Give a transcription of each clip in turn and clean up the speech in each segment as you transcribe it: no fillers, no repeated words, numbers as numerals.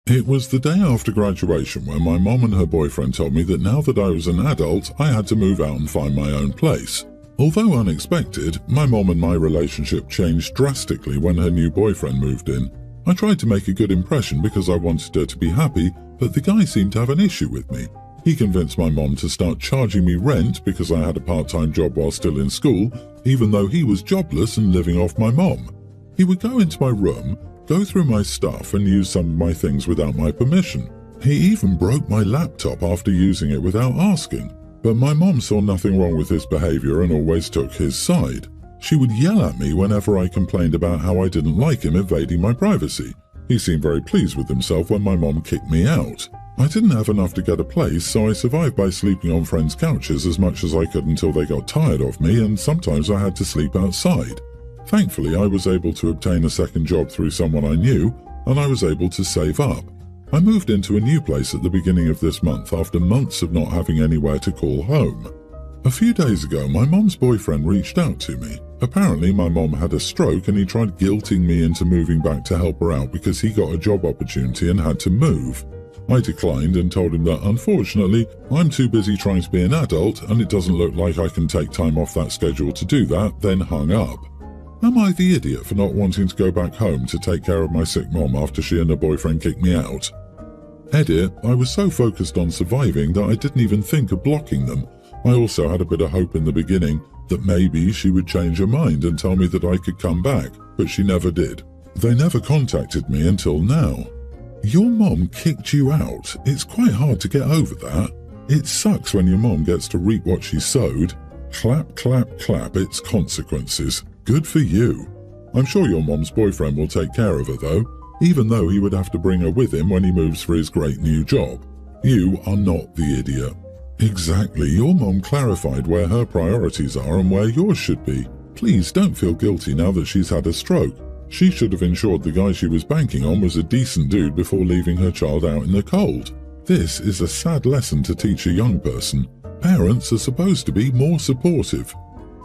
It was the day after graduation when my mom and her boyfriend told me that now that I was an adult, I had to move out and find my own place. Although unexpected, my mom and my relationship changed drastically when her new boyfriend moved in. I tried to make a good impression because I wanted her to be happy, but the guy seemed to have an issue with me. He convinced my mom to start charging me rent because I had a part-time job while still in school, even though he was jobless and living off my mom. He would go into my room, go through my stuff and use some of my things without my permission. He even broke my laptop after using it without asking. But my mom saw nothing wrong with his behavior and always took his side. She would yell at me whenever I complained about how I didn't like him invading my privacy. He seemed very pleased with himself when my mom kicked me out. I didn't have enough to get a place, so I survived by sleeping on friends' couches as much as I could until they got tired of me, and sometimes I had to sleep outside. Thankfully, I was able to obtain a second job through someone I knew, and I was able to save up. I moved into a new place at the beginning of this month after months of not having anywhere to call home. A few days ago, my mom's boyfriend reached out to me. Apparently, my mom had a stroke and he tried guilting me into moving back to help her out because he got a job opportunity and had to move. I declined and told him that unfortunately, I'm too busy trying to be an adult and it doesn't look like I can take time off that schedule to do that, then hung up. Am I the idiot for not wanting to go back home to take care of my sick mom after she and her boyfriend kicked me out? Edit, I was so focused on surviving that I didn't even think of blocking them. I also had a bit of hope in the beginning that maybe she would change her mind and tell me that I could come back, but she never did. They never contacted me until now. Your mom kicked you out. It's quite hard to get over that. It sucks when your mom gets to reap what she sowed. Clap, clap, clap, it's consequences. Good for you. I'm sure your mom's boyfriend will take care of her though, even though he would have to bring her with him when he moves for his great new job. You are not the idiot. Exactly, your mom clarified where her priorities are and where yours should be. Please don't feel guilty now that she's had a stroke. She should have ensured the guy she was banking on was a decent dude before leaving her child out in the cold. This is a sad lesson to teach a young person. Parents are supposed to be more supportive.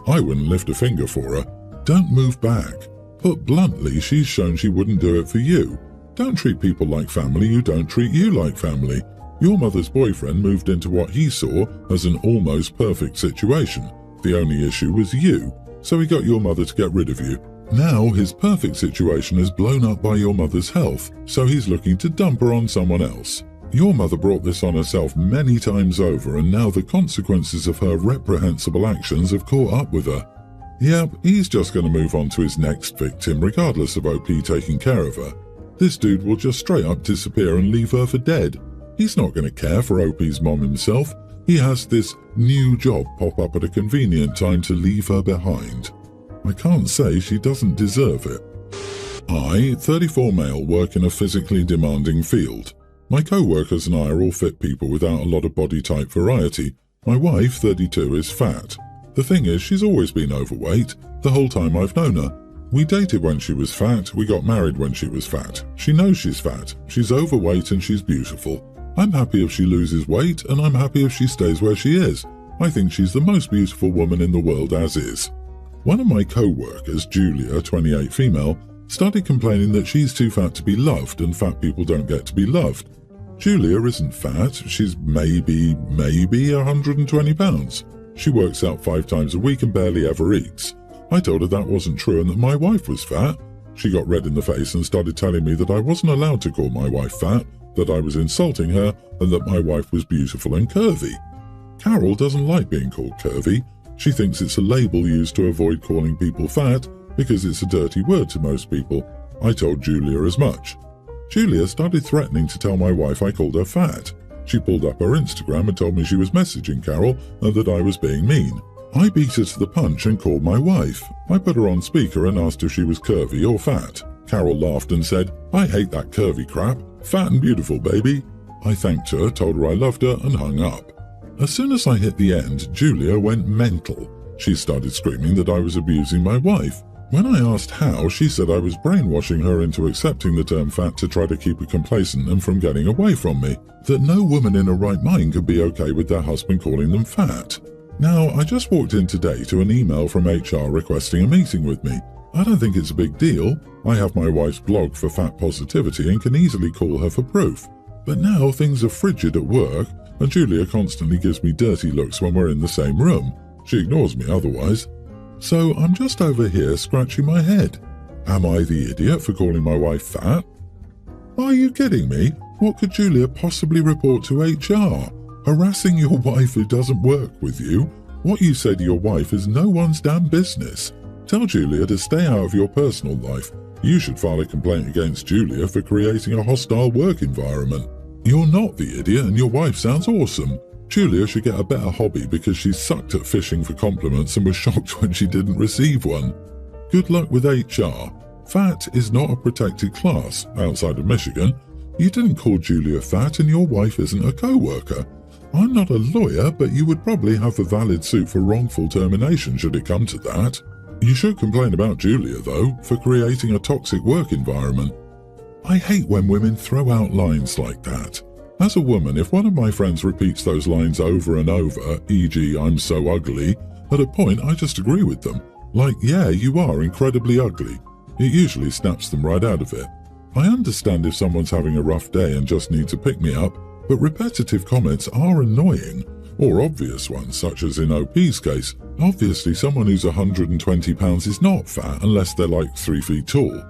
I wouldn't lift a finger for her. Don't move back. Put bluntly, she's shown she wouldn't do it for you. Don't treat people like family who don't treat you like family. Your mother's boyfriend moved into what he saw as an almost perfect situation. The only issue was you, so he got your mother to get rid of you. Now his perfect situation is blown up by your mother's health, so he's looking to dump her on someone else. Your mother brought this on herself many times over, and now the consequences of her reprehensible actions have caught up with her. Yep, he's just going to move on to his next victim regardless of OP taking care of her. This dude will just straight up disappear and leave her for dead. He's not going to care for OP's mom himself. He has this new job pop up at a convenient time to leave her behind. I can't say she doesn't deserve it. I, 34 male, work in a physically demanding field. My co-workers and I are all fit people without a lot of body type variety. My wife, 32, is fat. The thing is, she's always been overweight, the whole time I've known her. We dated when she was fat, we got married when she was fat. She knows she's fat, she's overweight and she's beautiful. I'm happy if she loses weight, and I'm happy if she stays where she is. I think she's the most beautiful woman in the world as is. One of my co-workers, Julia, 28 female, started complaining that she's too fat to be loved and fat people don't get to be loved. Julia isn't fat, she's maybe 120 pounds. She works out 5 times a week and barely ever eats. I told her that wasn't true and that my wife was fat. She got red in the face and started telling me that I wasn't allowed to call my wife fat, that I was insulting her, and that my wife was beautiful and curvy. Carol doesn't like being called curvy. She thinks it's a label used to avoid calling people fat because it's a dirty word to most people. I told Julia as much. Julia started threatening to tell my wife I called her fat. She pulled up her Instagram and told me she was messaging Carol and that I was being mean. I beat her to the punch and called my wife. I put her on speaker and asked if she was curvy or fat. Carol laughed and said, "I hate that curvy crap. Fat and beautiful, baby." I thanked her, told her I loved her, and hung up. As soon as I hit the end, Julia went mental. She started screaming that I was abusing my wife. When I asked how, she said I was brainwashing her into accepting the term fat to try to keep her complacent and from getting away from me. That no woman in her right mind could be okay with their husband calling them fat. Now, I just walked in today to an email from HR requesting a meeting with me. I don't think it's a big deal. I have my wife's blog for fat positivity and can easily call her for proof. But now things are frigid at work, and Julia constantly gives me dirty looks when we're in the same room. She ignores me otherwise. So I'm just over here scratching my head. Am I the idiot for calling my wife fat? Are you kidding me? What could Julia possibly report to HR? Harassing your wife who doesn't work with you? What you say to your wife is no one's damn business. Tell Julia to stay out of your personal life. You should file a complaint against Julia for creating a hostile work environment. You're not the idiot and your wife sounds awesome. Julia should get a better hobby because she sucked at fishing for compliments and was shocked when she didn't receive one. Good luck with HR. Fat is not a protected class outside of Michigan. You didn't call Julia fat and your wife isn't a co-worker. I'm not a lawyer, but you would probably have a valid suit for wrongful termination should it come to that. You should complain about Julia, though, for creating a toxic work environment. I hate when women throw out lines like that. As a woman, if one of my friends repeats those lines over and over, e.g. I'm so ugly, at a point I just agree with them. Like, yeah, you are incredibly ugly. It usually snaps them right out of it. I understand if someone's having a rough day and just needs a pick-me-up, but repetitive comments are annoying, or obvious ones, such as in OP's case. Obviously, someone who's 120 pounds is not fat unless they're like 3 feet tall.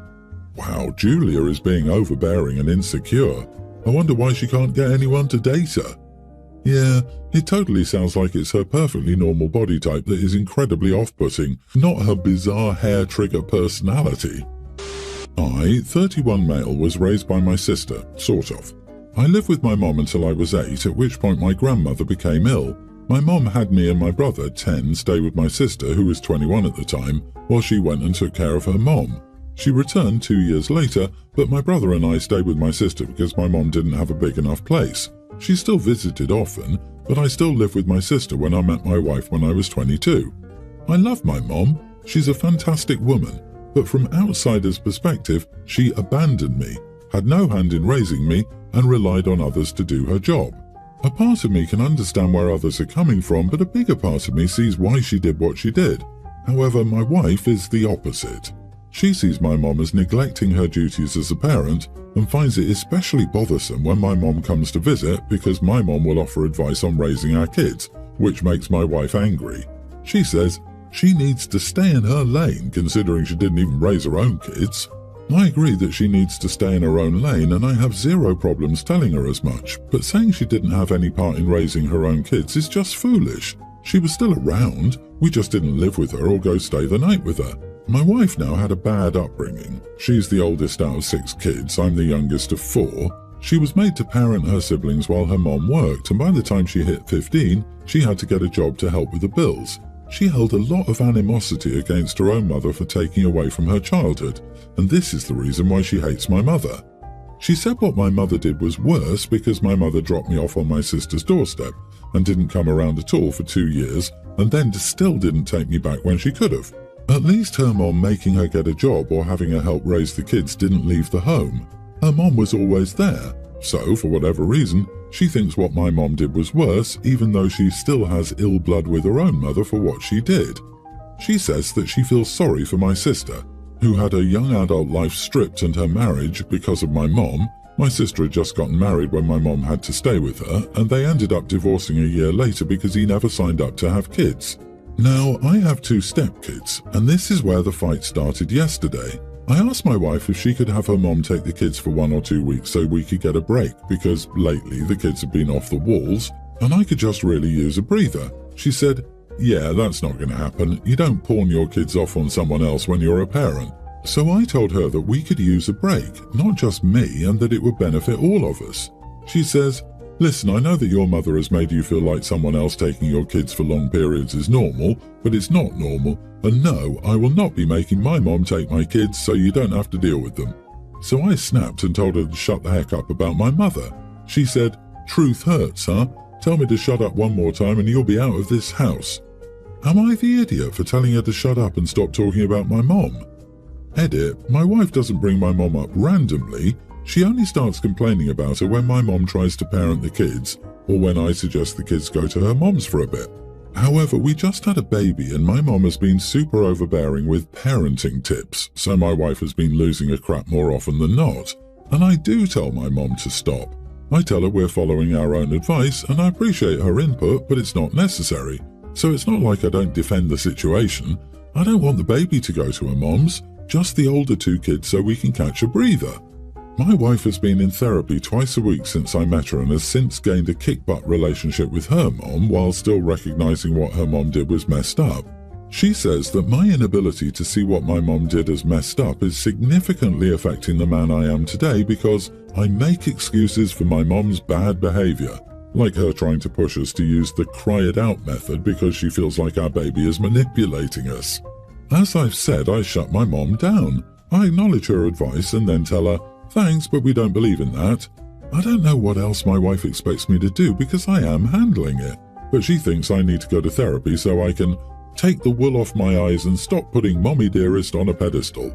Wow, Julia is being overbearing and insecure. I wonder why she can't get anyone to date her. Yeah, it totally sounds like it's her perfectly normal body type that is incredibly off-putting, not her bizarre hair-trigger personality. I, 31 male, was raised by my sister, sort of. I lived with my mom until I was 8, at which point my grandmother became ill. My mom had me and my brother, 10, stay with my sister, who was 21 at the time, while she went and took care of her mom. She returned 2 years later, but my brother and I stayed with my sister because my mom didn't have a big enough place. She still visited often, but I still lived with my sister when I met my wife when I was 22. I love my mom. She's a fantastic woman, but from outsiders' perspective, she abandoned me, had no hand in raising me, and relied on others to do her job. A part of me can understand where others are coming from, but a bigger part of me sees why she did what she did. However, my wife is the opposite. She sees my mom as neglecting her duties as a parent and finds it especially bothersome when my mom comes to visit because my mom will offer advice on raising our kids, which makes my wife angry. She says she needs to stay in her lane considering she didn't even raise her own kids. I agree that she needs to stay in her own lane and I have zero problems telling her as much, but saying she didn't have any part in raising her own kids is just foolish. She was still around, we just didn't live with her or go stay the night with her. My wife now had a bad upbringing. She's the oldest out of 6 kids, I'm the youngest of 4. She was made to parent her siblings while her mom worked, and by the time she hit 15, she had to get a job to help with the bills. She held a lot of animosity against her own mother for taking away from her childhood, and this is the reason why she hates my mother. She said what my mother did was worse because my mother dropped me off on my sister's doorstep and didn't come around at all for 2 years, and then still didn't take me back when she could have. At least her mom making her get a job or having her help raise the kids didn't leave the home. Her mom was always there, so for whatever reason, she thinks what my mom did was worse, even though she still has ill blood with her own mother for what she did. She says that she feels sorry for my sister, who had her young adult life stripped and her marriage because of my mom. My sister had just gotten married when my mom had to stay with her, and they ended up divorcing a year later because he never signed up to have kids. Now, I have 2 stepkids, and this is where the fight started yesterday. I asked my wife if she could have her mom take the kids for 1 or 2 weeks so we could get a break, because lately the kids have been off the walls, and I could just really use a breather. She said, yeah, that's not going to happen. You don't pawn your kids off on someone else when you're a parent. So I told her that we could use a break, not just me, and that it would benefit all of us. She says, listen, I know that your mother has made you feel like someone else taking your kids for long periods is normal, but it's not normal, and no, I will not be making my mom take my kids so you don't have to deal with them. So I snapped and told her to shut the heck up about my mother. She said, truth hurts, huh? Tell me to shut up one more time and you'll be out of this house. Am I the idiot for telling her to shut up and stop talking about my mom? Edit, my wife doesn't bring my mom up randomly. She only starts complaining about her when my mom tries to parent the kids, or when I suggest the kids go to her mom's for a bit. However, we just had a baby and my mom has been super overbearing with parenting tips, so my wife has been losing her crap more often than not. And I do tell my mom to stop. I tell her we're following our own advice and I appreciate her input, but it's not necessary. So it's not like I don't defend the situation. I don't want the baby to go to her mom's, just the older two kids so we can catch a breather. My wife has been in therapy twice a week since I met her and has since gained a kick-butt relationship with her mom while still recognizing what her mom did was messed up. She says that my inability to see what my mom did as messed up is significantly affecting the man I am today because I make excuses for my mom's bad behavior, like her trying to push us to use the cry it out method because she feels like our baby is manipulating us. As I've said, I shut my mom down. I acknowledge her advice and then tell her, "Thanks, but we don't believe in that." I don't know what else my wife expects me to do because I am handling it, but she thinks I need to go to therapy so I can take the wool off my eyes and stop putting Mommy Dearest on a pedestal.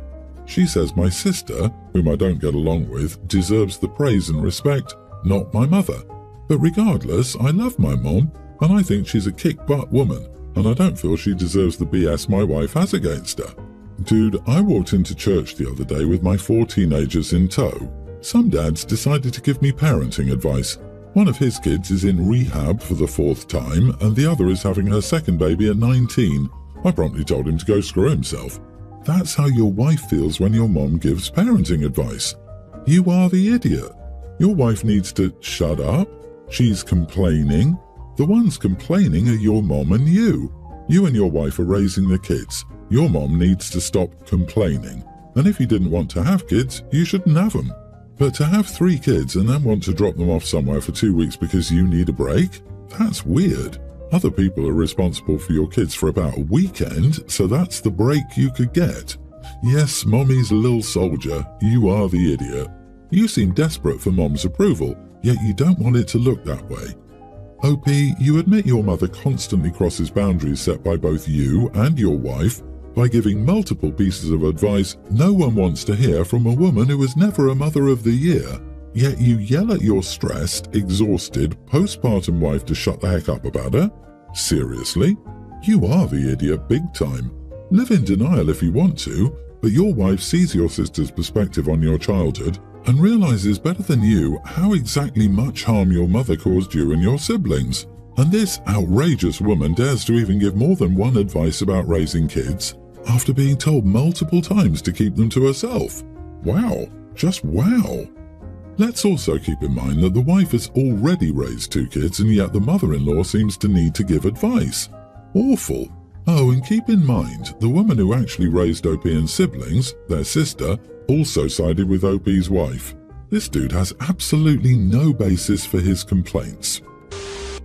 She says my sister, whom I don't get along with, deserves the praise and respect, not my mother. But regardless, I love my mom, and I think she's a kick-butt woman, and I don't feel she deserves the BS my wife has against her. Dude, I walked into church the other day with my 4 teenagers in tow. Some dads decided to give me parenting advice. One of his kids is in rehab for the 4th time, and the other is having her second baby at 19. I promptly told him to go screw himself. That's how your wife feels when your mom gives parenting advice. You are the idiot. Your wife needs to shut up. She's complaining. The ones complaining are your mom and you. You and your wife are raising the kids. Your mom needs to stop complaining. And if you didn't want to have kids, you shouldn't have them. But to have 3 kids and then want to drop them off somewhere for 2 weeks because you need a break? That's weird. Other people are responsible for your kids for about a weekend, so that's the break you could get. Yes, Mommy's little soldier, you are the idiot. You seem desperate for Mom's approval, yet you don't want it to look that way. OP, you admit your mother constantly crosses boundaries set by both you and your wife by giving multiple pieces of advice no one wants to hear from a woman who was never a Mother of the Year. Yet you yell at your stressed, exhausted, postpartum wife to shut the heck up about her? Seriously? You are the idiot big time. Live in denial if you want to, but your wife sees your sister's perspective on your childhood and realizes better than you how exactly much harm your mother caused you and your siblings. And this outrageous woman dares to even give more than one advice about raising kids after being told multiple times to keep them to herself. Wow, just wow. Let's also keep in mind that the wife has already raised 2 kids and yet the mother-in-law seems to need to give advice. Awful. Oh, and keep in mind, the woman who actually raised OP and siblings, their sister, also sided with OP's wife. This dude has absolutely no basis for his complaints.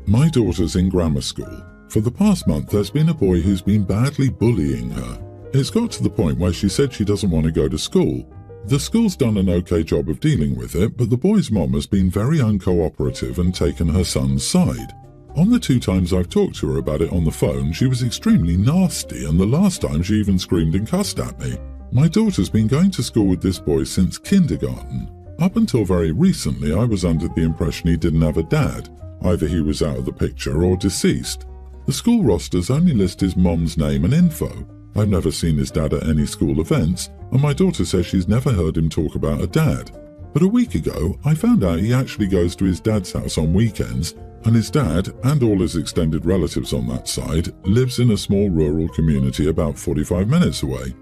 My daughter's in grammar school. For the past month, there's been a boy who's been badly bullying her. It's got to the point where she said she doesn't want to go to school. The school's done an okay job of dealing with it, but the boy's mom has been very uncooperative and taken her son's side. On the 2 times I've talked to her about it on the phone, she was extremely nasty, and the last time she even screamed and cussed at me. My daughter's been going to school with this boy since kindergarten. Up until very recently, I was under the impression he didn't have a dad. Either he was out of the picture or deceased. The school rosters only list his mom's name and info. I've never seen his dad at any school events, and my daughter says she's never heard him talk about a dad. But a week ago, I found out he actually goes to his dad's house on weekends, and his dad, and all his extended relatives on that side, lives in a small rural community about 45 minutes away.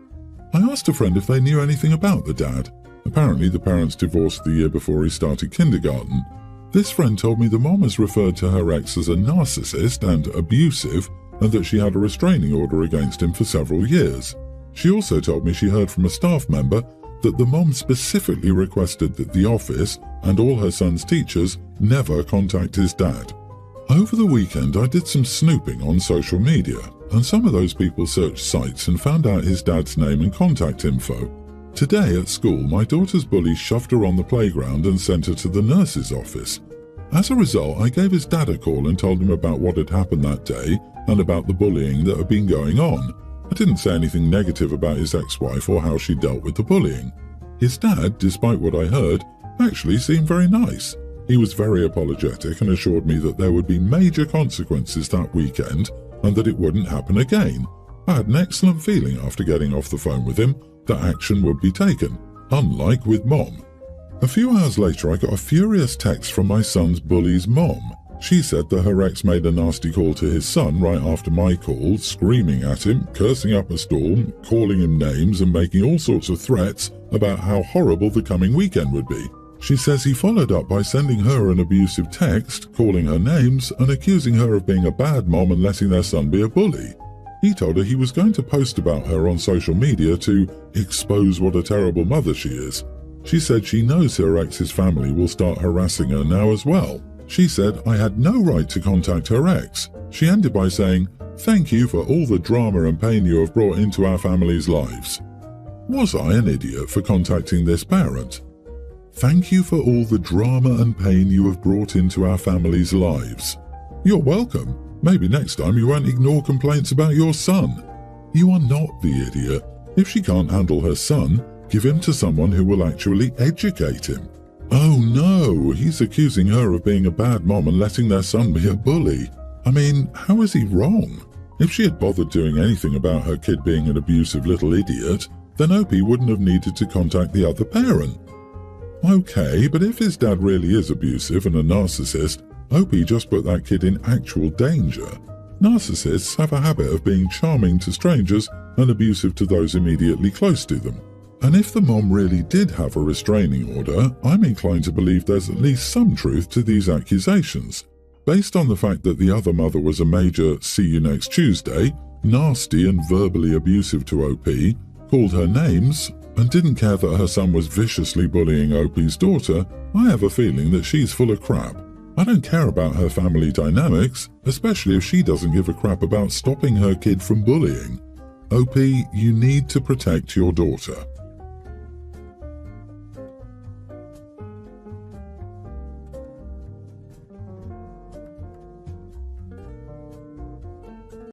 I asked a friend if they knew anything about the dad. Apparently the parents divorced the year before he started kindergarten. This friend told me the mom has referred to her ex as a narcissist and abusive, and that she had a restraining order against him for several years. She also told me she heard from a staff member that the mom specifically requested that the office and all her son's teachers never contact his dad. Over the weekend, I did some snooping on social media, and some of those people searched sites and found out his dad's name and contact info. Today at school, my daughter's bully shoved her on the playground and sent her to the nurse's office. As a result, I gave his dad a call and told him about what had happened that day and about the bullying that had been going on. I didn't say anything negative about his ex-wife or how she dealt with the bullying. His dad, despite what I heard, actually seemed very nice. He was very apologetic and assured me that there would be major consequences that weekend and that it wouldn't happen again. I had an excellent feeling after getting off the phone with him that action would be taken, unlike with Mom. A few hours later, I got a furious text from my son's bully's mom. She said that her ex made a nasty call to his son right after my call, screaming at him, cursing up a storm, calling him names and making all sorts of threats about how horrible the coming weekend would be. She says he followed up by sending her an abusive text, calling her names and accusing her of being a bad mom and letting their son be a bully. He told her he was going to post about her on social media to expose what a terrible mother she is. She said she knows her ex's family will start harassing her now as well. She said I had no right to contact her ex. She ended by saying, "Thank you for all the drama and pain you have brought into our family's lives." Was I an idiot for contacting this parent? Thank you for all the drama and pain you have brought into our family's lives. You're welcome. Maybe next time you won't ignore complaints about your son. You are not the idiot. If she can't handle her son, give him to someone who will actually educate him. Oh no, he's accusing her of being a bad mom and letting their son be a bully. I mean, how is he wrong? If she had bothered doing anything about her kid being an abusive little idiot, then Opie wouldn't have needed to contact the other parent. Okay, but if his dad really is abusive and a narcissist, Opie just put that kid in actual danger. Narcissists have a habit of being charming to strangers and abusive to those immediately close to them. And if the mom really did have a restraining order, I'm inclined to believe there's at least some truth to these accusations. Based on the fact that the other mother was a major "see you next Tuesday," nasty and verbally abusive to OP, called her names, and didn't care that her son was viciously bullying OP's daughter, I have a feeling that she's full of crap. I don't care about her family dynamics, especially if she doesn't give a crap about stopping her kid from bullying. OP, you need to protect your daughter.